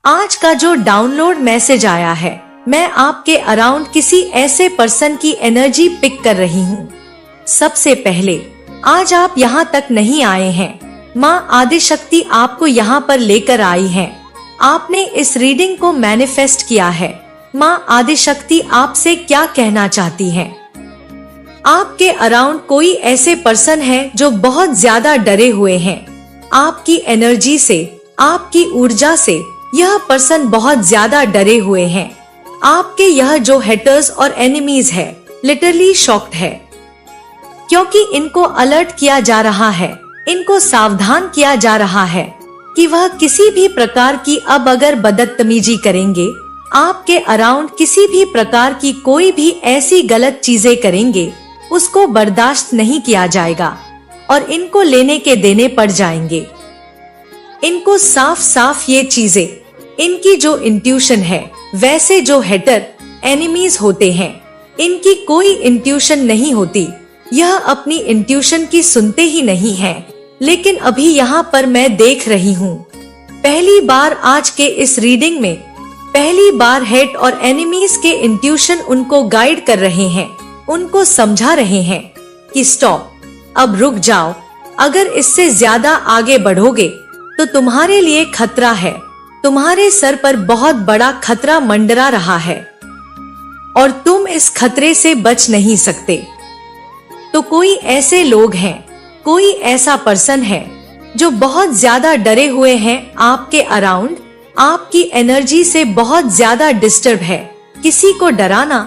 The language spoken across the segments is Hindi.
आज का जो डाउनलोड मैसेज आया है, मैं आपके अराउंड किसी ऐसे पर्सन की एनर्जी पिक कर रही हूँ। सबसे पहले आज आप यहाँ तक नहीं आए हैं, माँ आदिशक्ति आपको यहाँ पर लेकर आई है। आपने इस रीडिंग को मैनिफेस्ट किया है। माँ आदिशक्ति आपसे क्या कहना चाहती है? आपके अराउंड कोई ऐसे पर्सन है जो बहुत ज्यादा डरे हुए हैं। आपकी एनर्जी से, आपकी ऊर्जा से यह पर्सन बहुत ज्यादा डरे हुए हैं। आपके यह जो हेटर्स और एनिमीज है, लिटरली शॉक्ड है, क्योंकि इनको अलर्ट किया जा रहा है, इनको सावधान किया जा रहा है कि वह किसी भी प्रकार की अब अगर बदतमीजी करेंगे, आपके अराउंड किसी भी प्रकार की कोई भी ऐसी गलत चीजें करेंगे, उसको बर्दाश्त नहीं किया जाएगा और इनको लेने के देने पड़ जाएंगे। इनको साफ साफ ये चीजें, इनकी जो इंट्यूशन है, वैसे जो हेटर एनिमीज होते हैं, इनकी कोई इंट्यूशन नहीं होती। यह अपनी इंट्यूशन की सुनते ही नहीं है। लेकिन अभी यहाँ पर मैं देख रही हूँ, पहली बार आज के इस रीडिंग में पहली बार हेट और एनिमीज के इंट्यूशन उनको गाइड कर रहे हैं, उनको समझा रहे हैं कि स्टॉप, अब रुक जाओ। अगर इससे ज्यादा आगे बढ़ोगे तो तुम्हारे लिए खतरा है। तुम्हारे सर पर बहुत बड़ा खतरा मंडरा रहा है और तुम इस खतरे से बच नहीं सकते। तो कोई ऐसे लोग हैं, कोई ऐसा पर्सन है जो बहुत ज्यादा डरे हुए हैं आपके अराउंड, आपकी एनर्जी से बहुत ज्यादा डिस्टर्ब है। किसी को डराना,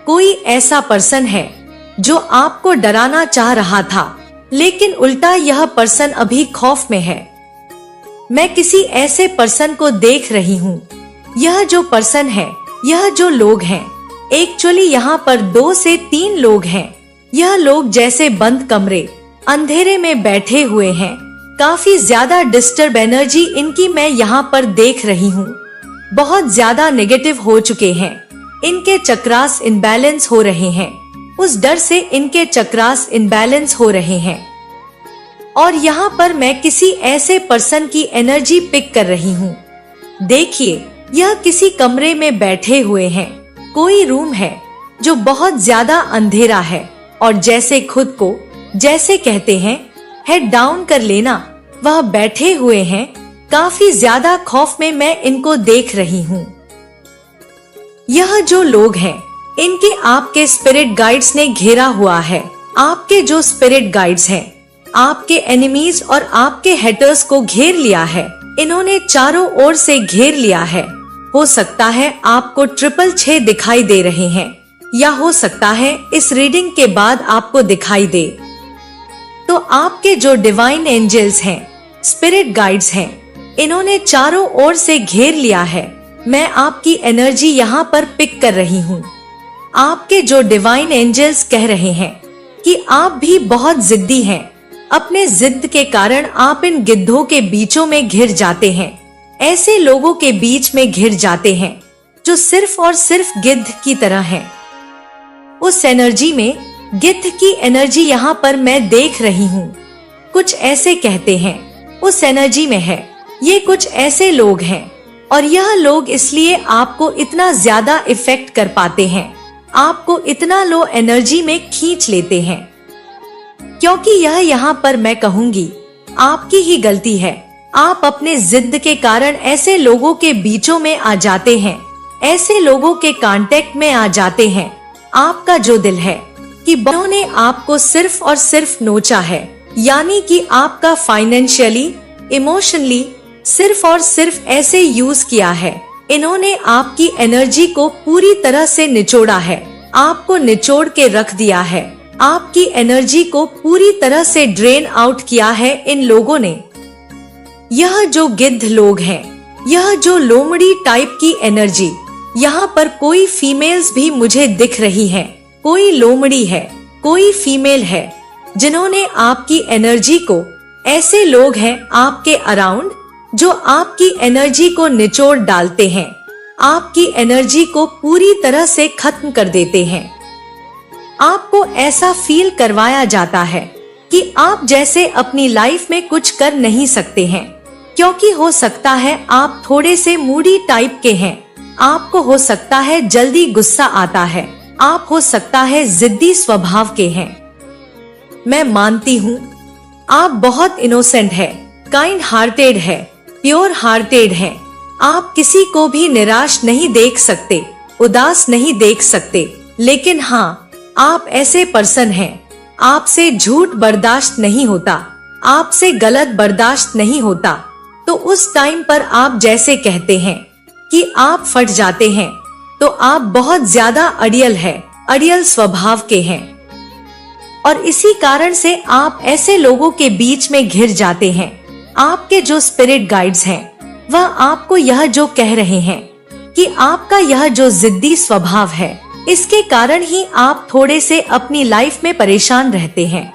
कोई ऐसा पर्सन है जो आपको डराना चाह रहा था, लेकिन उल्टा यह पर्सन अभी खौफ में है। मैं किसी ऐसे पर्सन को देख रही हूँ। यह जो पर्सन है, यह जो लोग हैं, एक्चुअली यहाँ पर 2 से 3 लोग हैं। यह लोग जैसे बंद कमरे, अंधेरे में बैठे हुए हैं। काफी ज्यादा डिस्टर्ब एनर्जी इनकी मैं यहाँ पर देख रही हूँ। बहुत ज्यादा नेगेटिव हो चुके हैं। इनके चक्रास इनबैलेंस हो रहे हैं। उस डर से इनके चक्रास इनबैलेंस हो रहे हैं। और यहाँ पर मैं किसी ऐसे पर्सन की एनर्जी पिक कर रही हूँ। देखिए, यह किसी कमरे में बैठे हुए हैं। कोई रूम है जो बहुत ज्यादा अंधेरा है और जैसे खुद को, जैसे कहते हैं, हेड डाउन कर लेना, वह बैठे हुए हैं। काफी ज्यादा खौफ में मैं इनको देख रही हूँ। यह जो लोग हैं, इनके आपके स्पिरिट गाइड्स ने घेरा हुआ है। आपके जो स्पिरिट गाइड्स हैं, आपके एनिमीज और आपके हेटर्स को घेर लिया है। इन्होंने चारों ओर से घेर लिया है। हो सकता है आपको 666 दिखाई दे रहे हैं, या हो सकता है इस रीडिंग के बाद आपको दिखाई दे। तो आपके जो डिवाइन एंजल्स हैं, स्पिरिट गाइड्स हैं, इन्होंने चारों ओर से घेर लिया है। मैं आपकी एनर्जी यहाँ पर पिक कर रही हूँ। आपके जो डिवाइन एंजल्स कह रहे हैं कि आप भी बहुत जिद्दी हैं। अपने जिद के कारण आप इन गिद्धों के बीचों में घिर जाते हैं। ऐसे लोगों के बीच में घिर जाते हैं जो सिर्फ और सिर्फ गिद्ध की तरह हैं। उस एनर्जी में, गिद्ध की एनर्जी यहाँ पर मैं देख रही हूँ। कुछ ऐसे कहते हैं, उस एनर्जी में है। ये कुछ ऐसे लोग हैं और यह लोग इसलिए आपको इतना ज्यादा इफेक्ट कर पाते हैं, आपको इतना लो एनर्जी में खींच लेते हैं, क्योंकि यह यहाँ पर मैं कहूँगी आपकी ही गलती है। आप अपने जिद के कारण ऐसे लोगों के बीचों में आ जाते हैं, ऐसे लोगों के कांटेक्ट में आ जाते हैं। आपका जो दिल है कि उन्होंने आपको सिर्फ और सिर्फ नोचा है, यानी कि आपका फाइनेंशियली, इमोशनली सिर्फ और सिर्फ ऐसे यूज किया है। इन्होंने आपकी एनर्जी को पूरी तरह से निचोड़ा है, आपको निचोड़ के रख दिया है, आपकी एनर्जी को पूरी तरह से ड्रेन आउट किया है इन लोगों ने। यह जो गिद्ध लोग हैं, यह जो लोमड़ी टाइप की एनर्जी, यहाँ पर कोई फीमेल्स भी मुझे दिख रही हैं। कोई लोमड़ी है, कोई फीमेल है, जिन्होंने आपकी एनर्जी को, ऐसे लोग हैं आपके अराउंड जो आपकी एनर्जी को निचोड़ डालते हैं, आपकी एनर्जी को पूरी तरह से खत्म कर देते हैं। आपको ऐसा फील करवाया जाता है कि आप जैसे अपनी लाइफ में कुछ कर नहीं सकते हैं। क्योंकि हो सकता है आप थोड़े से मूडी टाइप के हैं। आपको हो सकता है जल्दी गुस्सा आता है। आप हो सकता है जिद्दी स्वभाव के हैं। मैं मानती हूँ आप बहुत इनोसेंट है, काइंड हार्टेड है, प्योर हार्टेड है। आप किसी को भी निराश नहीं देख सकते, उदास नहीं देख सकते। लेकिन हाँ, आप ऐसे पर्सन हैं, आपसे झूठ बर्दाश्त नहीं होता, आपसे गलत बर्दाश्त नहीं होता। तो उस टाइम पर आप जैसे कहते हैं कि आप फट जाते हैं, तो आप बहुत ज्यादा अड़ियल है, अड़ियल स्वभाव के हैं। और इसी कारण से आप ऐसे लोगों के बीच में घिर जाते हैं। आपके जो स्पिरिट गाइड्स हैं, वह आपको यह जो कह रहे हैं कि आपका यह जो जिद्दी स्वभाव है, इसके कारण ही आप थोड़े से अपनी लाइफ में परेशान रहते हैं।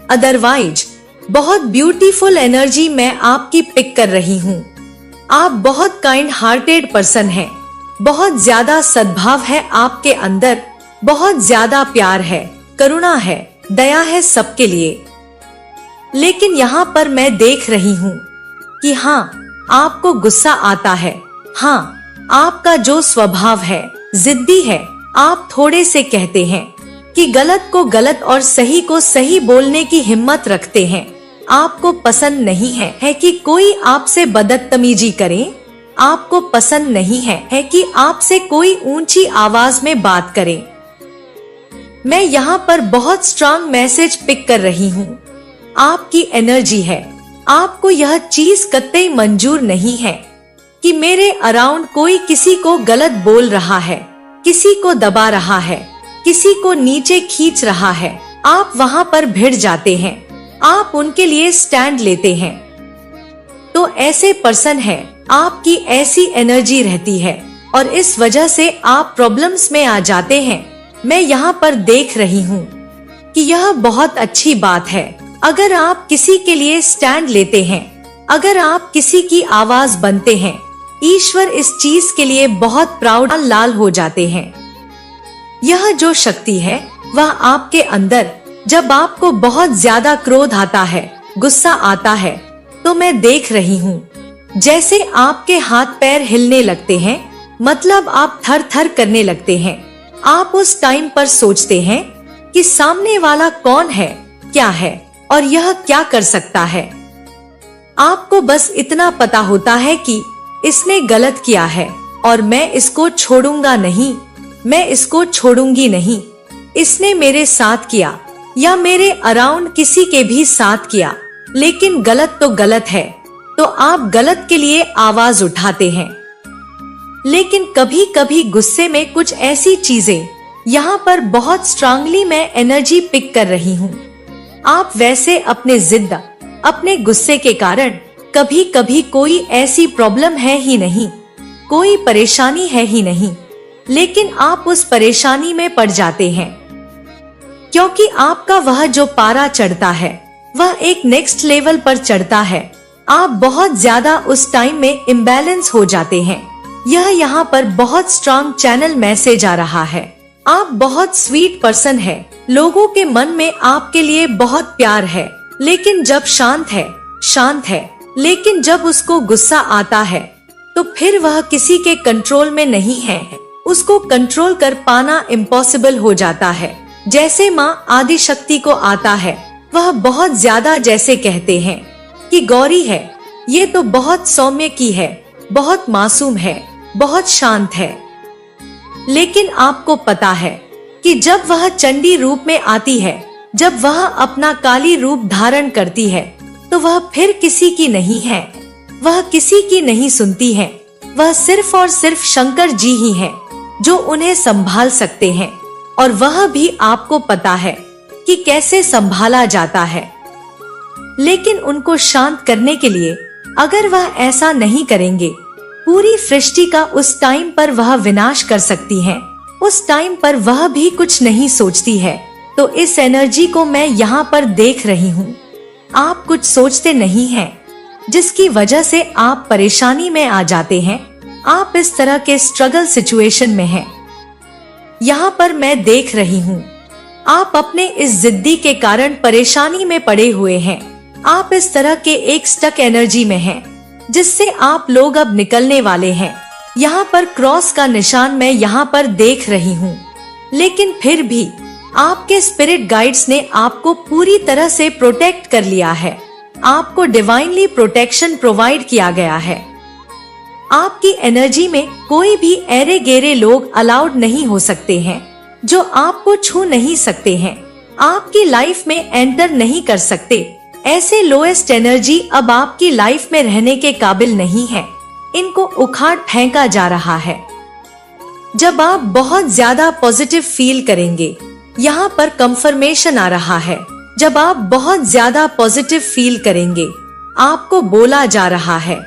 अदरवाइज बहुत ब्यूटीफुल एनर्जी मैं आपकी पिक कर रही हूँ। आप बहुत काइंड हार्टेड पर्सन हैं, बहुत ज्यादा सद्भाव है आपके अंदर, बहुत ज्यादा प्यार है, करुणा है, दया है सबके लिए। लेकिन यहाँ पर मैं देख रही हूँ कि हाँ, आपको गुस्सा आता है। हाँ, आपका जो स्वभाव है जिद्दी है। आप थोड़े से कहते हैं कि गलत को गलत और सही को सही बोलने की हिम्मत रखते हैं। आपको पसंद नहीं है कि कोई आपसे बदतमीजी करे। आपको पसंद नहीं है कि आपसे कोई ऊंची आवाज में बात करे। मैं यहाँ पर बहुत स्ट्रांग मैसेज पिक कर रही हूँ। आपकी एनर्जी है, आपको यह चीज कतई मंजूर नहीं है कि मेरे अराउंड कोई किसी को गलत बोल रहा है, किसी को दबा रहा है, किसी को नीचे खींच रहा है। आप वहाँ पर भिड़ जाते हैं, आप उनके लिए स्टैंड लेते हैं। तो ऐसे पर्सन है, आपकी ऐसी एनर्जी रहती है और इस वजह से आप प्रॉब्लम्स में आ जाते हैं। मैं यहाँ पर देख रही हूँ कि यह बहुत अच्छी बात है। अगर आप किसी के लिए स्टैंड लेते हैं, अगर आप किसी की आवाज बनते हैं, ईश्वर इस चीज के लिए बहुत प्राउड लाल हो जाते हैं। यह जो शक्ति है वह आपके अंदर, जब आपको बहुत ज्यादा क्रोध आता है, गुस्सा आता है, तो मैं देख रही हूँ जैसे आपके हाथ पैर हिलने लगते हैं, मतलब आप थर थर करने लगते हैं। आप उस टाइम पर सोचते हैं कि सामने वाला कौन है, क्या है और यह क्या कर सकता है। आपको बस इतना पता होता है कि इसने गलत किया है और मैं इसको छोड़ूंगा नहीं, मैं इसको छोड़ूंगी नहीं। इसने मेरे साथ किया या मेरे अराउंड किसी के भी साथ किया, लेकिन गलत तो गलत है। तो आप गलत के लिए आवाज उठाते हैं। लेकिन कभी कभी गुस्से में कुछ ऐसी चीजें, यहाँ पर बहुत स्ट्रांगली मैं एनर्जी पिक कर रही हूँ। आप वैसे अपने जिद, अपने गुस्से के कारण कभी कभी कोई ऐसी प्रॉब्लम है ही नहीं, कोई परेशानी है ही नहीं, लेकिन आप उस परेशानी में पड़ जाते हैं क्योंकि आपका वह जो पारा चढ़ता है वह एक नेक्स्ट लेवल पर चढ़ता है। आप बहुत ज्यादा उस टाइम में इम्बैलेंस हो जाते हैं। यह यहाँ पर बहुत स्ट्रांग चैनल मैसेज आ रहा है। आप बहुत स्वीट पर्सन है, लोगों के मन में आपके लिए बहुत प्यार है, लेकिन जब शांत है, लेकिन जब उसको गुस्सा आता है तो फिर वह किसी के कंट्रोल में नहीं है। उसको कंट्रोल कर पाना इम्पॉसिबल हो जाता है। जैसे माँ आदि शक्ति को आता है, वह बहुत ज्यादा जैसे कहते हैं कि गौरी है, ये तो बहुत सौम्य की है, बहुत मासूम है, बहुत शांत है। लेकिन आपको पता है कि जब वह चंडी रूप में आती है, जब वह अपना काली रूप धारण करती है, तो वह फिर किसी की नहीं है, वह किसी की नहीं सुनती है। वह सिर्फ और सिर्फ शंकर जी ही हैं जो उन्हें संभाल सकते हैं, और वह भी आपको पता है कि कैसे संभाला जाता है। लेकिन उनको शांत करने के लिए अगर वह ऐसा नहीं करेंगे, पूरी सृष्टि का उस टाइम पर वह विनाश कर सकती हैं। उस टाइम पर वह भी कुछ नहीं सोचती है। तो इस एनर्जी को मैं यहाँ पर देख रही हूँ। आप कुछ सोचते नहीं हैं, जिसकी वजह से आप परेशानी में आ जाते हैं। आप इस तरह के स्ट्रगल सिचुएशन में हैं। यहाँ पर मैं देख रही हूँ आप अपने इस जिद्दी के कारण परेशानी में पड़े हुए हैं। आप इस तरह के एक स्टक एनर्जी में हैं, जिससे आप लोग अब निकलने वाले हैं। यहाँ पर क्रॉस का निशान मैं यहाँ पर देख रही हूँ, लेकिन फिर भी आपके स्पिरिट गाइड्स ने आपको पूरी तरह से प्रोटेक्ट कर लिया है। आपको डिवाइनली प्रोटेक्शन प्रोवाइड किया गया है। आपकी एनर्जी में कोई भी ऐरे गहरे लोग अलाउड नहीं हो सकते हैं, जो आपको छू नहीं सकते हैं, आपकी लाइफ में एंटर नहीं कर सकते। ऐसे लोएस्ट एनर्जी अब आपकी लाइफ में रहने के काबिल नहीं है। इनको उखाड़ फेंका जा रहा है। जब आप बहुत ज्यादा पॉजिटिव फील करेंगे, यहाँ पर कंफर्मेशन आ रहा है। जब आप बहुत ज्यादा पॉजिटिव फील करेंगे, आपको बोला जा रहा है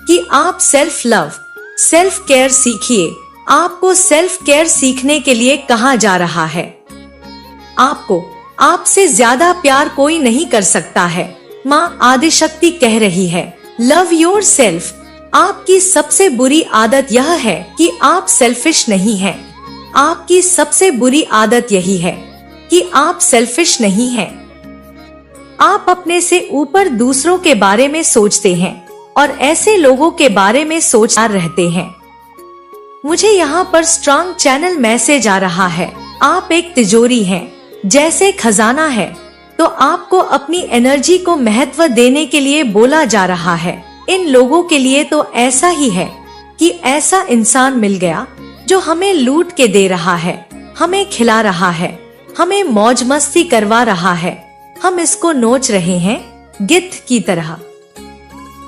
कि आप सेल्फ लव, सेल्फ केयर सीखिए। आपको सेल्फ केयर सीखने के लिए कहा जा रहा है। आपको आपसे ज्यादा प्यार कोई नहीं कर सकता है। माँ आदिशक्ति कह रही है, लव योर सेल्फ। आपकी सबसे बुरी आदत यह है कि आप सेल्फिश नहीं हैं। आपकी सबसे बुरी आदत यही है कि आप सेल्फिश नहीं हैं। आप अपने से ऊपर दूसरों के बारे में सोचते हैं और ऐसे लोगों के बारे में सोचते रहते हैं। मुझे यहाँ पर स्ट्रॉन्ग चैनल मैसेज आ रहा है। आप एक तिजोरी हैं, जैसे खजाना है, तो आपको अपनी एनर्जी को महत्व देने के लिए बोला जा रहा है। इन लोगों के लिए तो ऐसा ही है कि ऐसा इंसान मिल गया जो हमें लूट के दे रहा है, हमें खिला रहा है, हमें मौज मस्ती करवा रहा है। हम इसको नोच रहे हैं गिद्ध की तरह।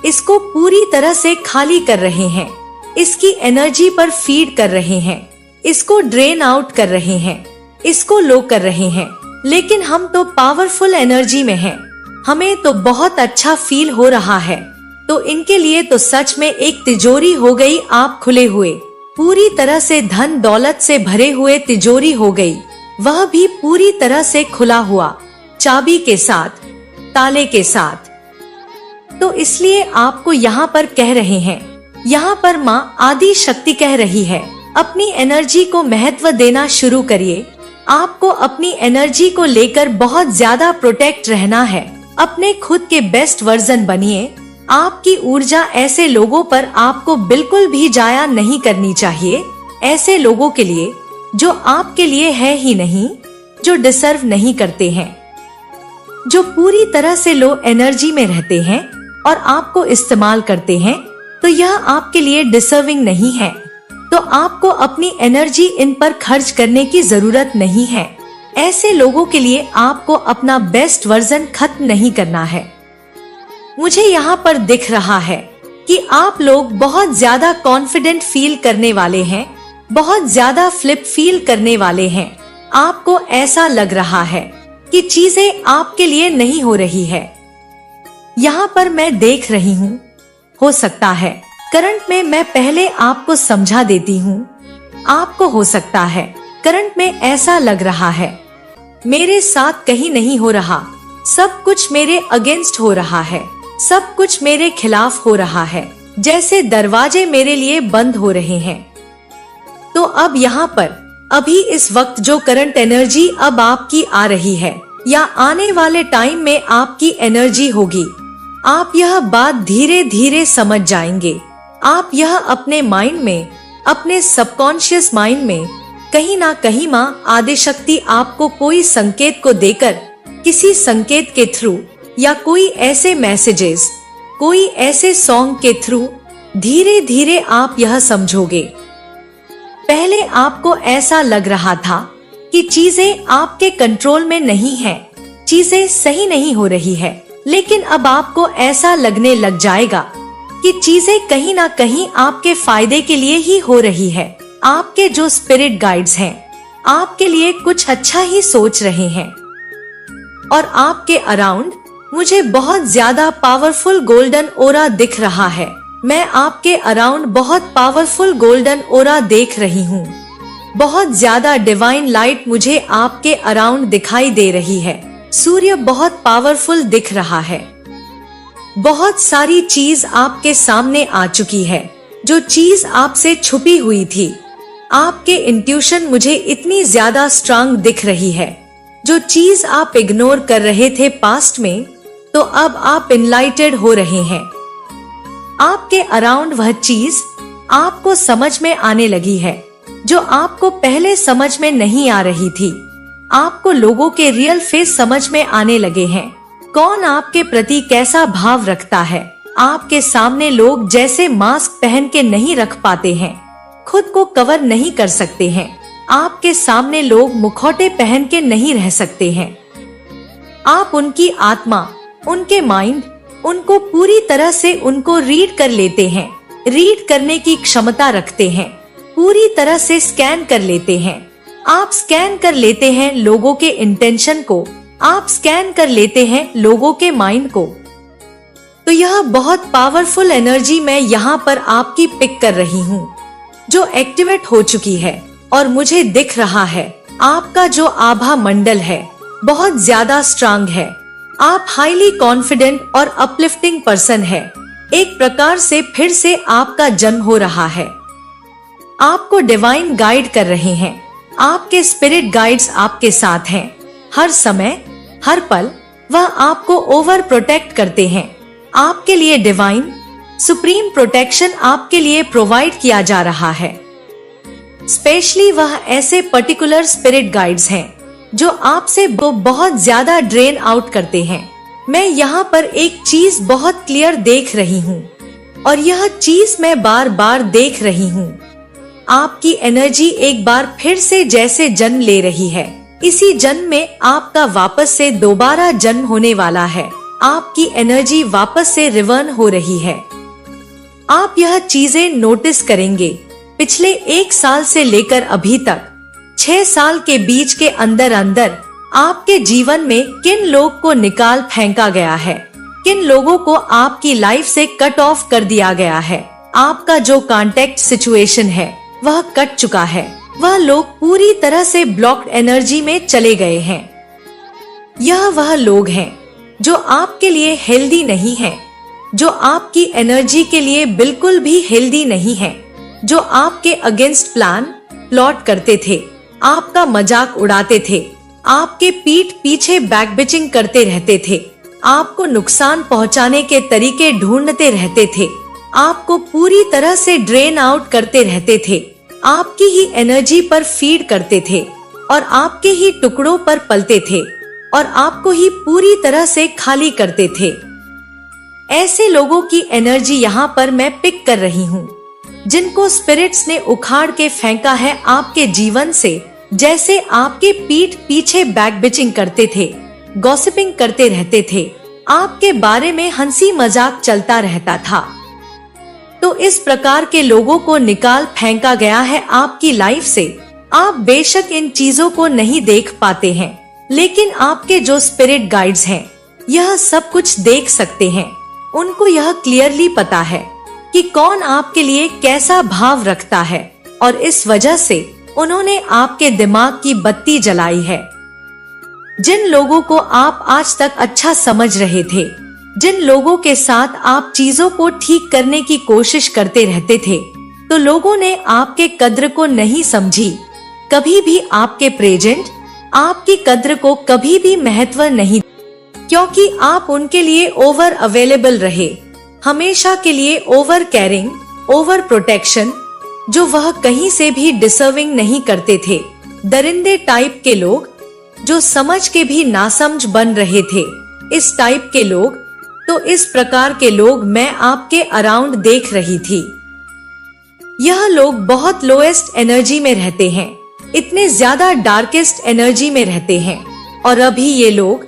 इसको पूरी तरह से खाली कर रहे हैं। इसकी एनर्जी पर फीड कर रहे हैं। इसको ड्रेन आउट कर रहे हैं। इसको लो कर रहे हैं। लेकिन हम तो पावरफुल एनर्जी में हैं। हमें तो बहुत अच्छा फील हो रहा है। तो इनके लिए तो सच में एक तिजोरी हो गई। आप खुले हुए, पूरी तरह से धन दौलत से भरे हुए तिजोरी हो गई, वह भी पूरी तरह से खुला हुआ, चाबी के साथ, ताले के साथ। तो इसलिए आपको यहाँ पर कह रहे हैं, यहाँ पर माँ आदि शक्ति कह रही है, अपनी एनर्जी को महत्व देना शुरू करिए। आपको अपनी एनर्जी को लेकर बहुत ज्यादा प्रोटेक्ट रहना है। अपने खुद के बेस्ट वर्जन बनिए। आपकी ऊर्जा ऐसे लोगों पर आपको बिल्कुल भी जाया नहीं करनी चाहिए। ऐसे लोगों के लिए जो आपके लिए है ही नहीं, जो डिसर्व नहीं करते हैं, जो पूरी तरह से लो एनर्जी में रहते हैं और आपको इस्तेमाल करते हैं, तो यह आपके लिए डिसर्विंग नहीं है। तो आपको अपनी एनर्जी इन पर खर्च करने की जरूरत नहीं है। ऐसे लोगों के लिए आपको अपना बेस्ट वर्जन खत्म नहीं करना है। मुझे यहाँ पर दिख रहा है कि आप लोग बहुत ज्यादा कॉन्फिडेंट फील करने वाले हैं, बहुत ज्यादा फ्लिप फील करने वाले हैं। आपको ऐसा लग रहा है कि चीजें आपके लिए नहीं हो रही है। यहाँ पर मैं देख रही हूँ, हो सकता है करंट में मैं पहले आपको समझा देती हूँ। आपको हो सकता है करंट में ऐसा लग रहा है, मेरे साथ कहीं नहीं हो रहा, सब कुछ मेरे अगेंस्ट हो रहा है, सब कुछ मेरे खिलाफ हो रहा है, जैसे दरवाजे मेरे लिए बंद हो रहे हैं। तो अब यहाँ पर अभी इस वक्त जो करंट एनर्जी अब आपकी आ रही है या आने वाले टाइम में आपकी एनर्जी होगी, आप यह बात धीरे धीरे समझ जाएंगे। आप यह अपने माइंड में, अपने सबकॉन्शियस माइंड में कहीं ना कहीं माँ आदिशक्ति आपको कोई संकेत को देकर, किसी संकेत के थ्रू या कोई ऐसे मैसेजेस, कोई ऐसे सॉन्ग के थ्रू धीरे धीरे आप यह समझोगे। पहले आपको ऐसा लग रहा था कि चीजें आपके कंट्रोल में नहीं हैं, चीजें सही नहीं हो रही है, लेकिन अब आपको ऐसा लगने लग जाएगा कि चीजें कहीं ना कहीं आपके फायदे के लिए ही हो रही है। आपके जो स्पिरिट गाइड्स हैं, आपके लिए कुछ अच्छा ही सोच रहे हैं। और आपके अराउंड मुझे बहुत ज्यादा पावरफुल गोल्डन ओरा दिख रहा है। मैं आपके अराउंड बहुत पावरफुल गोल्डन ओरा देख रही हूँ। बहुत ज्यादा डिवाइन लाइट मुझे आपके अराउंड दिखाई दे रही है। सूर्य बहुत पावरफुल दिख रहा है। बहुत सारी चीज आपके सामने आ चुकी है। जो चीज आपसे छुपी हुई थी, आपके इंट्यूशन मुझे इतनी ज्यादा स्ट्रांग दिख रही है। जो चीज आप इग्नोर कर रहे थे पास्ट में, तो अब आप इनलाइटेड हो रहे हैं। आपके अराउंड वह चीज आपको समझ में आने लगी है जो आपको पहले समझ में नहीं आ रही थी। आपको लोगों के रियल फेस समझ में आने लगे हैं। कौन आपके प्रति कैसा भाव रखता है। आपके सामने लोग जैसे मास्क पहन के नहीं रख पाते हैं, खुद को कवर नहीं कर सकते हैं। आपके सामने लोग मुखौटे पहन के नहीं रह सकते हैं। आप उनकी आत्मा, उनके माइंड, उनको पूरी तरह से उनको रीड कर लेते हैं। रीड करने की क्षमता रखते हैं, पूरी तरह से स्कैन कर लेते हैं। आप स्कैन कर लेते हैं लोगों के इंटेंशन को, आप स्कैन कर लेते हैं लोगों के माइंड को। तो यह बहुत पावरफुल एनर्जी मैं यहाँ पर आपकी पिक कर रही हूँ, जो एक्टिवेट हो चुकी है। और मुझे दिख रहा है आपका जो आभा मंडल है बहुत ज्यादा स्ट्रांग है। आप हाईली कॉन्फिडेंट और अपलिफ्टिंग पर्सन है। एक प्रकार से फिर से आपका जन्म हो रहा है। आपको डिवाइन गाइड कर रहे हैं। आपके स्पिरिट गाइड्स आपके साथ हैं। हर समय, हर पल वह आपको ओवर प्रोटेक्ट करते हैं। आपके लिए डिवाइन सुप्रीम प्रोटेक्शन आपके लिए प्रोवाइड किया जा रहा है। स्पेशली वह ऐसे पर्टिकुलर स्पिरिट गाइड्स हैं जो आपसे बहुत ज्यादा ड्रेन आउट करते हैं। मैं यहाँ पर एक चीज बहुत क्लियर देख रही हूँ और यह चीज मैं बार बार देख रही हूँ। आपकी एनर्जी एक बार फिर से जैसे जन्म ले रही है। इसी जन्म में आपका वापस से दोबारा जन्म होने वाला है। आपकी एनर्जी वापस से रिवर्न हो रही है। आप यह चीजें नोटिस करेंगे। पिछले 1 साल से लेकर अभी तक 6 साल के बीच के अंदर अंदर आपके जीवन में किन लोग को निकाल फेंका गया है, किन लोगों को आपकी लाइफ से कट ऑफ कर दिया गया है। आपका जो कांटेक्ट सिचुएशन है वह कट चुका है। वह लोग पूरी तरह से ब्लॉक्ड एनर्जी में चले गए हैं। यह वह लोग हैं जो आपके लिए हेल्दी नहीं है, जो आपकी एनर्जी के लिए बिल्कुल भी हेल्दी नहीं है, जो आपके अगेंस्ट प्लॉट करते थे, आपका मजाक उड़ाते थे, आपके पीठ पीछे बैकबिचिंग करते रहते थे, आपको नुकसान पहुंचाने के तरीके ढूंढते रहते थे, आपको पूरी तरह से ड्रेन आउट करते रहते थे, आपकी ही एनर्जी पर फीड करते थे और आपके ही टुकड़ों पर पलते थे और आपको ही पूरी तरह से खाली करते थे। ऐसे लोगों की एनर्जी यहाँ पर मैं पिक कर रही हूँ, जिनको स्पिरिट्स ने उखाड़ के फेंका है आपके जीवन से। जैसे आपके पीठ पीछे बैकबिचिंग करते थे, गॉसिपिंग करते रहते थे, आपके बारे में हंसी मजाक चलता रहता था। तो इस प्रकार के लोगों को निकाल फेंका गया है आपकी लाइफ से। आप बेशक इन चीजों को नहीं देख पाते हैं, लेकिन आपके जो स्पिरिट गाइड्स हैं यह सब कुछ देख सकते हैं। उनको यह क्लियरली पता है कि कौन आपके लिए कैसा भाव रखता है और इस वजह से उन्होंने आपके दिमाग की बत्ती जलाई है। जिन लोगों को आप आज तक अच्छा समझ रहे थे, जिन लोगों के साथ आप चीजों को ठीक करने की कोशिश करते रहते थे, तो लोगों ने आपके कद्र को नहीं समझी। कभी भी आपके प्रेजेंट, आपकी कद्र को कभी भी महत्व नहीं, क्योंकि आप उनके लिए ओवर अवेलेबल रहे, हमेशा के लिए ओवर केयरिंग, ओवर प्रोटेक्शन, जो वह कहीं से भी डिसर्विंग नहीं करते थे। दरिंदे टाइप के लोग जो समझ के भी नासमझ बन रहे थे, इस टाइप के लोग, तो इस प्रकार के लोग मैं आपके अराउंड देख रही थी। यह लोग बहुत लोएस्ट एनर्जी में रहते हैं, इतने ज्यादा डार्केस्ट एनर्जी में रहते हैं। और अभी ये लोग,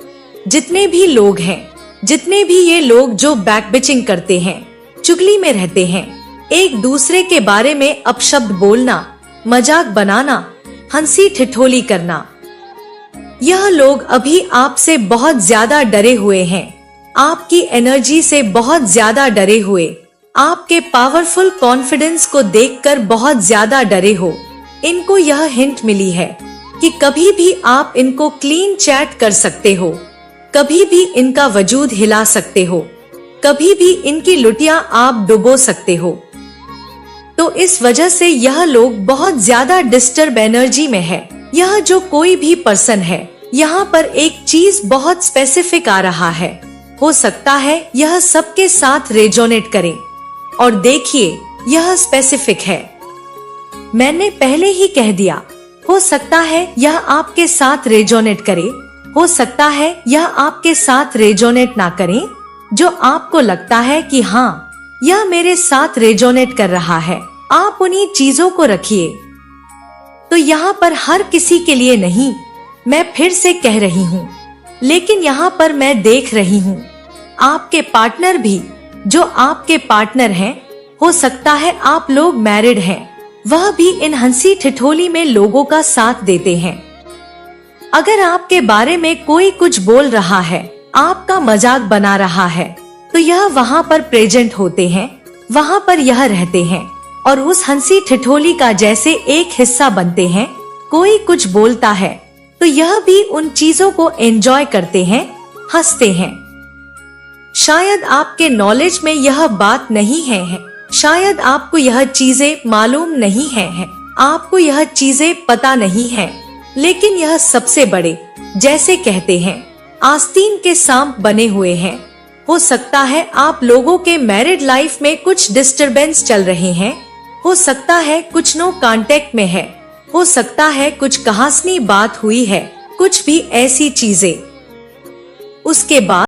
जितने भी लोग हैं, जितने भी ये लोग जो बैकबिचिंग करते हैं, चुगली में रहते हैं, एक दूसरे के बारे में अपशब्द बोलना, मजाक बनाना, हंसी ठिठोली करना, यह लोग अभी आपसे बहुत ज्यादा डरे हुए हैं, आपकी एनर्जी से बहुत ज्यादा डरे हुए, आपके पावरफुल कॉन्फिडेंस को देखकर बहुत ज्यादा डरे हो। इनको यह हिंट मिली है कि कभी भी आप इनको क्लीन चैट कर सकते हो, कभी भी इनका वजूद हिला सकते हो, कभी भी इनकी लुटिया आप डुबो सकते हो। तो इस वजह से यह लोग बहुत ज्यादा डिस्टर्ब एनर्जी में है। यह जो कोई भी पर्सन है, यहाँ पर एक चीज बहुत स्पेसिफिक आ रहा है हो सकता है यह सबके साथ रेजोनेट करे। और देखिए, यह स्पेसिफिक है। मैंने पहले ही कह दिया, हो सकता है यह आपके साथ रेजोनेट करे, हो सकता है यह आपके साथ रेजोनेट ना करे। जो आपको लगता है कि हाँ, यह मेरे साथ रेजोनेट कर रहा है, आप उन्हीं चीजों को रखिए। तो यहाँ पर हर किसी के लिए नहीं, मैं फिर से कह रही हूँ, लेकिन यहाँ पर मैं देख रही हूँ आपके पार्टनर भी, जो आपके पार्टनर हैं, हो सकता है आप लोग मैरिड हैं, वह भी इन हंसी ठिठोली में लोगों का साथ देते हैं। अगर आपके बारे में कोई कुछ बोल रहा है, आपका मजाक बना रहा है, तो यह वहाँ पर प्रेजेंट होते हैं, वहाँ पर यह रहते हैं और उस हंसी ठिठोली का जैसे एक हिस्सा बनते हैं। कोई कुछ बोलता है तो यह भी उन चीजों को एंजॉय करते हैं, हंसते हैं। शायद आपके नॉलेज में यह बात नहीं है, शायद आपको यह चीजें मालूम नहीं है, आपको यह चीजें पता नहीं है, लेकिन यह सबसे बड़े, जैसे कहते हैं, आस्तीन के सांप बने हुए हैं। हो सकता है आप लोगों के मैरिड लाइफ में कुछ डिस्टरबेंस चल रहे हैं, हो सकता है कुछ नो कांटेक्ट में है, हो सकता है कुछ कहासनी बात हुई है, कुछ भी ऐसी चीजें। उसके बाद